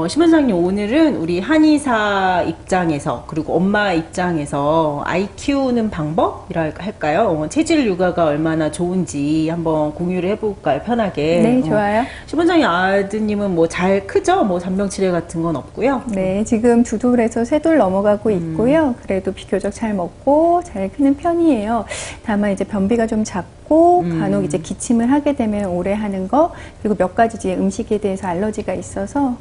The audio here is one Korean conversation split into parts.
심원장님, 오늘은 우리 한의사 입장에서 그리고 엄마 입장에서 아이 키우는 방법이라 할까요? 체질 육아가 얼마나 좋은지 한번 공유를 해볼까요? 편하게. 네, 좋아요. 심원장님 아드님은 뭐 잘 크죠? 뭐 잔병치레 같은 건 없고요. 네, 지금 2돌에서 3돌 넘어가고 있고요. 그래도 비교적 잘 먹고 잘 크는 편이에요. 다만 이제 변비가 좀 작고 간혹 이제 기침을 하게 되면 오래 하는 거, 그리고 몇 가지 이제 음식에 대해서 알러지가 있어서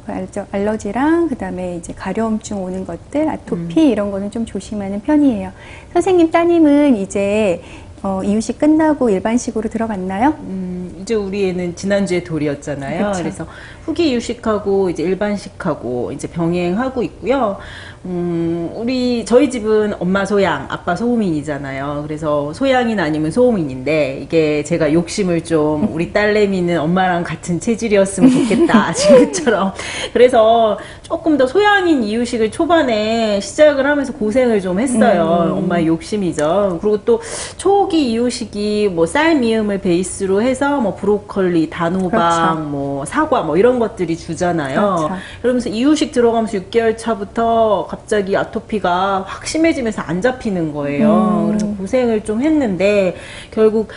알러지랑 그다음에 이제 가려움증 오는 것들, 아토피 이런 거는 좀 조심하는 편이에요. 선생님 따님은 이제 이유식 끝나고 일반식으로 들어갔나요? 이제 우리 애는 지난주에 돌이었잖아요. 그쵸. 그래서 후기 이유식하고 이제 일반식하고 이제 병행하고 있고요. 저희 집은 엄마 소양, 아빠 소음인이잖아요. 그래서 소양인 아니면 소음인인데, 이게 제가 욕심을 좀, 우리 딸내미는 엄마랑 같은 체질이었으면 좋겠다, 지금처럼. 그래서 조금 더 소양인 이유식을 초반에 시작을 하면서 고생을 좀 했어요. 엄마의 욕심이죠. 그리고 또 초기 이유식이 뭐 쌀 미음을 베이스로 해서 뭐 브로콜리, 단호박, 그렇죠. 뭐 사과 뭐 이런 것들이 주잖아요. 그렇죠. 그러면서 이유식 들어가면서 6개월 차부터 갑자기 아토피가 확 심해지면서 안 잡히는 거예요. 그래서 고생을 좀 했는데 결국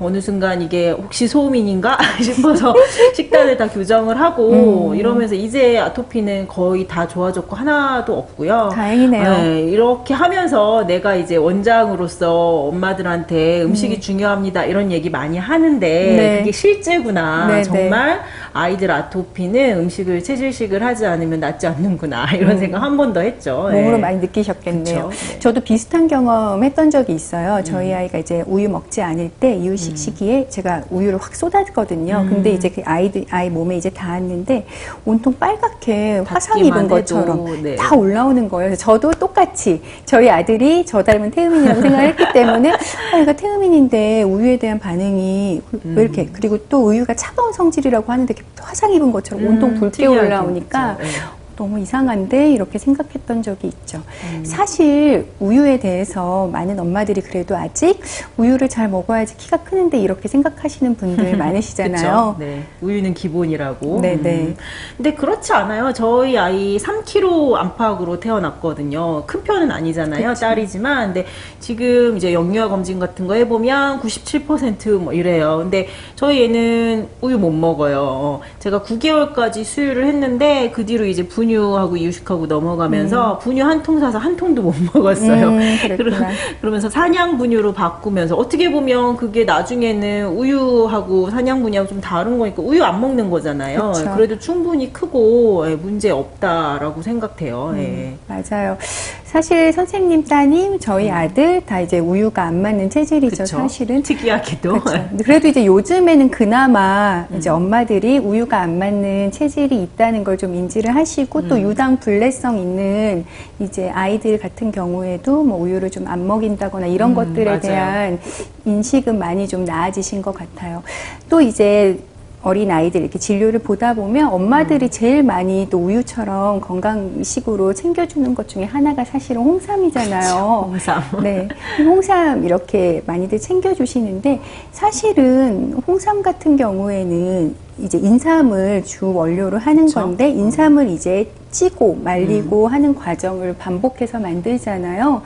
어느 순간 이게 혹시 소음인인가 싶어서 식단을 다 교정을 하고 이러면서 이제 아토피는 거의 다 좋아졌고 하나도 없고요. 다행이네요. 네, 이렇게 하면서 내가 이제 원장으로서 엄마들한테 음식이 중요합니다 이런 얘기 많이 하는데 네. 그게 실제구나. 네, 정말 아이들 아토피는 음식을 체질식을 하지 않으면 낫지 않는구나 이런 생각 한 번 더 했죠. 몸으로 네. 많이 느끼셨겠네요. 그쵸. 네. 저도 비슷한 경험 했던 적이 있어요. 저희 아이가 이제 우유 먹지 않을 때 이유식 시기에 제가 우유를 확 쏟았거든요. 근데 이제 그 아이 몸에 이제 닿았는데 온통 빨갛게 화상 입은 해도, 것처럼 네. 다 올라오는 거예요. 그래서 저도 똑같이 저희 아들이 저 닮은 태음인이라고 생각했기 때문에 얘가 태음인인데 우유에 대한 반응이 왜 이렇게, 그리고 또 우유가 차가운 성질이라고 하는데 이렇게 화상 입은 것처럼 온통 붉게 특이하게 올라오니까 그렇죠. 네. 너무 이상한데 이렇게 생각했던 적이 있죠. 사실 우유에 대해서 많은 엄마들이 그래도 아직 우유를 잘 먹어야지 키가 크는데 이렇게 생각하시는 분들 많으시잖아요. 그쵸? 네. 우유는 기본이라고. 네네. 근데 그렇지 않아요. 저희 아이 3kg 안팎으로 태어났거든요. 큰 편은 아니잖아요. 그쵸. 딸이지만. 근데 지금 이제 영유아 검진 같은 거 해보면 97%뭐 이래요. 근데 저희 애는 우유 못 먹어요. 제가 9개월까지 수유를 했는데 그 뒤로 이제 분유하고 이유식하고 넘어가면서 분유 한 통 사서 한 통도 못 먹었어요. 그랬구나. 그러면서 사냥 분유로 바꾸면서 어떻게 보면 그게 나중에는 우유하고 사냥 분유하고 좀 다른 거니까 우유 안 먹는 거잖아요. 그쵸. 그래도 충분히 크고 문제 없다라고 생각해요. 예. 맞아요. 사실 선생님 따님, 저희 아들 다 이제 우유가 안 맞는 체질이죠. 그쵸? 사실은. 특이하게도. 그렇죠. 그래도 이제 요즘에는 그나마 이제 엄마들이 우유가 안 맞는 체질이 있다는 걸 좀 인지를 하시고 또 유당 불내성 있는 이제 아이들 같은 경우에도 뭐 우유를 좀 안 먹인다거나 이런 것들에 맞아요. 대한 인식은 많이 좀 나아지신 것 같아요. 또 이제 어린 아이들 이렇게 진료를 보다 보면 엄마들이 제일 많이 또 우유처럼 건강식으로 챙겨주는 것 중에 하나가 사실은 홍삼이잖아요. 홍삼. 네, 홍삼 이렇게 많이들 챙겨주시는데 사실은 홍삼 같은 경우에는 이제 인삼을 주 원료로 하는 그쵸? 건데 인삼을 이제 찌고 말리고 하는 과정을 반복해서 만들잖아요.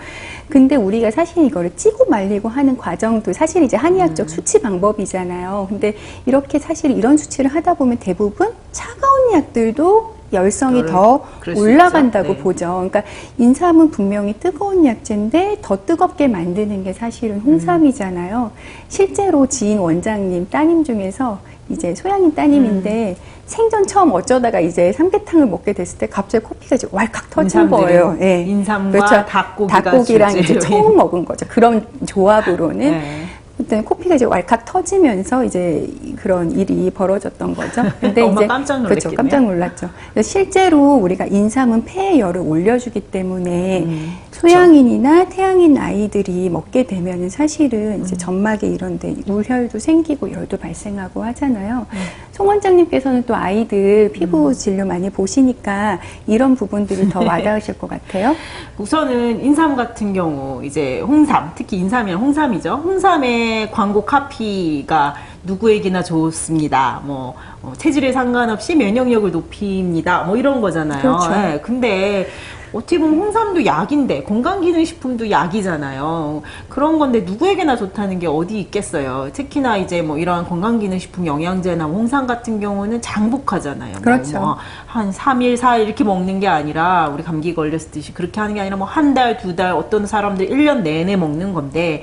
근데 우리가 사실 이거를 찌고 말리고 하는 과정도 사실 이제 한의학적 수치 방법이잖아요. 근데 이렇게 사실 이런 수치를 하다 보면 대부분 차가운 약들도 열성이 더 그럴 수 올라간다고 있죠. 네. 보죠. 그러니까 인삼은 분명히 뜨거운 약재인데 더 뜨겁게 만드는 게 사실은 홍삼이잖아요. 실제로 지인 원장님 따님 중에서 이제 소양인 따님인데 생전 처음 어쩌다가 이제 삼계탕을 먹게 됐을 때 갑자기 코피가 이제 왈칵 터진 거예요. 예. 인삼과 닭고기랑 이제 주재료인. 처음 먹은 거죠. 그런 조합으로는. 네. 그때 코피가 이제 왈칵 터지면서 이제 그런 일이 벌어졌던 거죠. 근데 엄마 이제 깜짝 놀랐겠네요. 그렇죠, 깜짝 놀랐죠. 실제로 우리가 인삼은 폐의 열을 올려주기 때문에 소양인이나 태양인 아이들이 먹게 되면은 사실은 이제 점막에 이런데 울혈도 생기고 열도 발생하고 하잖아요. 송 원장님께서는 또 아이들 피부 진료 많이 보시니까 이런 부분들이 더 와닿으실 것 같아요. 우선은 인삼 같은 경우 이제 홍삼, 특히 인삼이랑 홍삼이죠. 홍삼의 광고 카피가 누구에게나 좋습니다. 뭐 체질에 상관없이 면역력을 높입니다. 뭐 이런 거잖아요. 그렇죠. 네, 근데 어떻게 보면 홍삼도 약인데 건강기능식품도 약이잖아요. 그런 건데 누구에게나 좋다는 게 어디 있겠어요. 특히나 이제 뭐 이런 건강기능식품 영양제나 뭐 홍삼 같은 경우는 장복하잖아요. 그렇죠. 한 3일, 4일 이렇게 먹는 게 아니라 우리 감기 걸렸을 듯이 그렇게 하는 게 아니라 뭐 한 달, 두 달 어떤 사람들 1년 내내 먹는 건데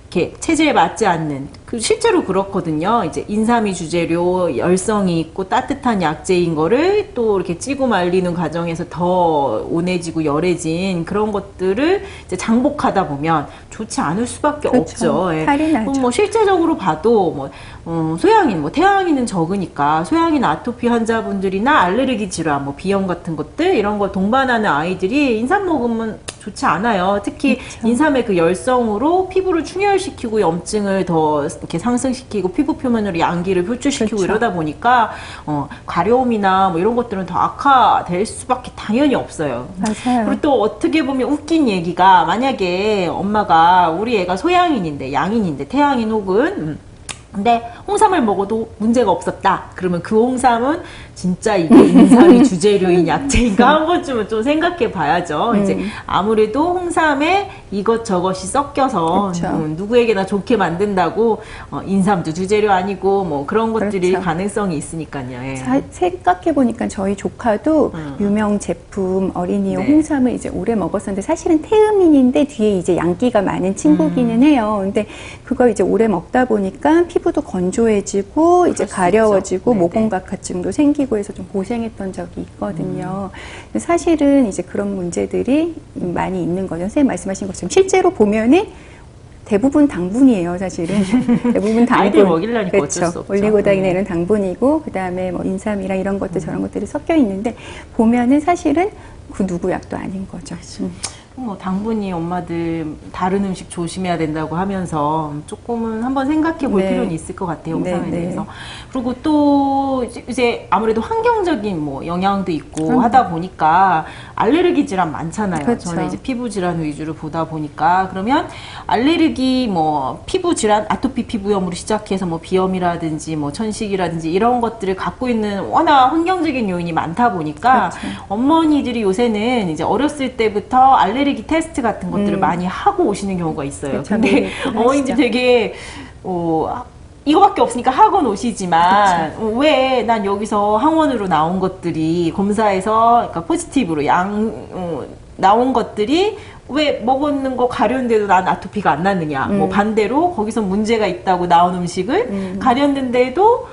이렇게 체질에 맞지 않는 실제로 그렇거든요. 이제 인삼이 주재료, 열성이 있고 따뜻한 약재인 거를 또 이렇게 찌고 말리는 과정에서 더 온해지고 열해진 그런 것들을 이제 장복하다 보면 좋지 않을 수밖에 그렇죠. 없죠. 예. 탈이 나죠. 뭐 실제적으로 봐도 소양인, 태양인은 적으니까 소양인 아토피 환자분들이나 알레르기 질환, 비염 같은 것들 이런 거 동반하는 아이들이 인삼 먹으면 좋지 않아요. 특히 그렇죠. 인삼의 그 열성으로 피부를 충혈시키고 염증을 더 이렇게 상승시키고 피부 표면으로 양기를 표출시키고 그렇죠. 이러다 보니까 가려움이나 뭐 이런 것들은 더 악화될 수밖에 당연히 없어요. 맞아요. 그리고 또 어떻게 보면 웃긴 얘기가 만약에 엄마가 우리 애가 소양인인데 양인인데 태양인 혹은 근데 홍삼을 먹어도 문제가 없었다. 그러면 그 홍삼은 진짜 이게 인삼이 주재료인 약재인가 한 번쯤은 좀 생각해 봐야죠. 이제 아무래도 홍삼에 이것저것이 섞여서 그렇죠. 누구에게나 좋게 만든다고 인삼도 주재료 아니고 뭐 그런 것들이 그렇죠. 가능성이 있으니까요. 예. 생각해보니까 저희 조카도 유명 제품 어린이용 네. 홍삼을 이제 오래 먹었었는데 사실은 태음인인데 뒤에 이제 양기가 많은 친구기는 해요. 근데 그걸 이제 오래 먹다 보니까 피부도 건조해지고 이제 수 가려워지고 있죠. 네네. 모공각화증도 생기고 해서 좀 고생했던 적이 있거든요. 근데 사실은 이제 그런 문제들이 많이 있는 거죠. 선생님 말씀하신 것처럼 실제로 보면은 대부분 당분이에요, 사실은. 대부분 당분. 아이들 먹이려니까 그렇죠. 어쩔 수 없죠. 올리고당이나 이런 당분이고, 그 다음에 뭐 인삼이랑 이런 것들 저런 것들이 섞여 있는데, 보면은 사실은 그 누구 약도 아닌 거죠. 당분이 엄마들 다른 음식 조심해야 된다고 하면서 조금은 한번 생각해 볼 네. 필요는 있을 것 같아요. 홍삼에 네, 네. 대해서. 그리고 또 이제 아무래도 환경적인 영향도 있고 하다 보니까 알레르기 질환 많잖아요. 그렇죠. 저는 이제 피부 질환 위주로 보다 보니까 그러면 알레르기 피부 질환, 아토피 피부염으로 시작해서 비염이라든지 천식이라든지 이런 것들을 갖고 있는 워낙 환경적인 요인이 많다 보니까 그렇죠. 어머니들이 요새는 이제 어렸을 때부터 알레르기 테스트 같은 것들을 많이 하고 오시는 경우가 있어요. 그렇죠. 근데 네, 어머니들 하시죠. 되게 이거밖에 없으니까 학원 오시지만 왜 난 여기서 항원으로 나온 것들이 검사에서 그러니까 포지티브로 나온 것들이 왜 먹었는 거 가려운데도 난 아토피가 안 나느냐. 반대로 거기서 문제가 있다고 나온 음식을 가렸는데도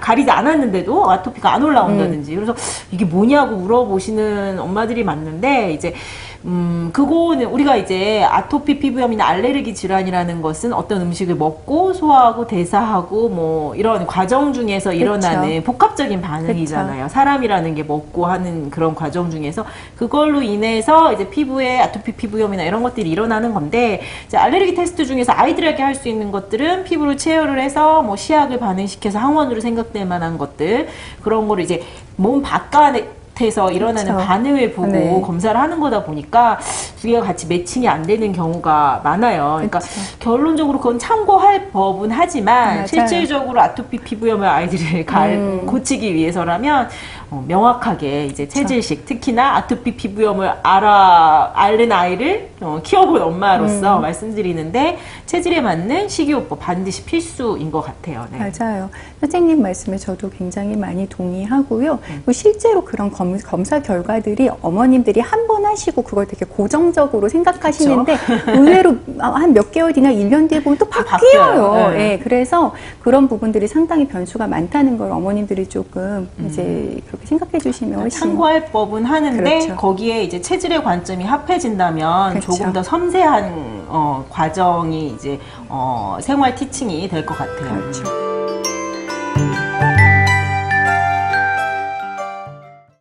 가리지 않았는데도 아토피가 안 올라온다든지. 그래서 이게 뭐냐고 물어보시는 엄마들이 많는데 이제 그거는 우리가 이제 아토피 피부염이나 알레르기 질환이라는 것은 어떤 음식을 먹고 소화하고 대사하고 이런 과정 중에서 일어나는 그렇죠. 복합적인 반응이잖아요. 그렇죠. 사람이라는 게 먹고 하는 그런 과정 중에서 그걸로 인해서 이제 피부에 아토피 피부염이나 이런 것들이 일어나는 건데 이제 알레르기 테스트 중에서 아이들에게 할 수 있는 것들은 피부를 체열을 해서 시약을 반응시켜서 항원으로 생각될 만한 것들 그런 거를 이제 몸 바깥에서 일어나는 그렇죠. 반응을 보고 네. 검사를 하는 거다 보니까 두 개가 같이 매칭이 안 되는 경우가 많아요. 그러니까 그렇죠. 결론적으로 그건 참고할 법은 하지만 맞아요. 실질적으로 아토피 피부염의 아이들을 고치기 위해서라면 명확하게 이제 체질식 특히나 아토피 피부염을 앓는 아이를 키워본 엄마로서 말씀드리는데 체질에 맞는 식이요법 반드시 필수인 것 같아요. 네. 맞아요. 선생님 말씀에 저도 굉장히 많이 동의하고요. 그리고 실제로 그런 검사 결과들이 어머님들이 한 번 하시고 그걸 되게 고정적으로 생각하시는데 의외로 한 몇 개월 뒤나 1년 뒤에 보면 또 바뀌어요. 네. 네, 그래서 그런 부분들이 상당히 변수가 많다는 걸 어머님들이 조금 이제 그렇게 생각해 주시면 훨씬 참고할 법은 하는데 그렇죠. 거기에 이제 체질의 관점이 합해진다면 그렇죠. 조금 더 섬세한 과정이 이제 생활 티칭이 될 것 같아요. 그렇죠.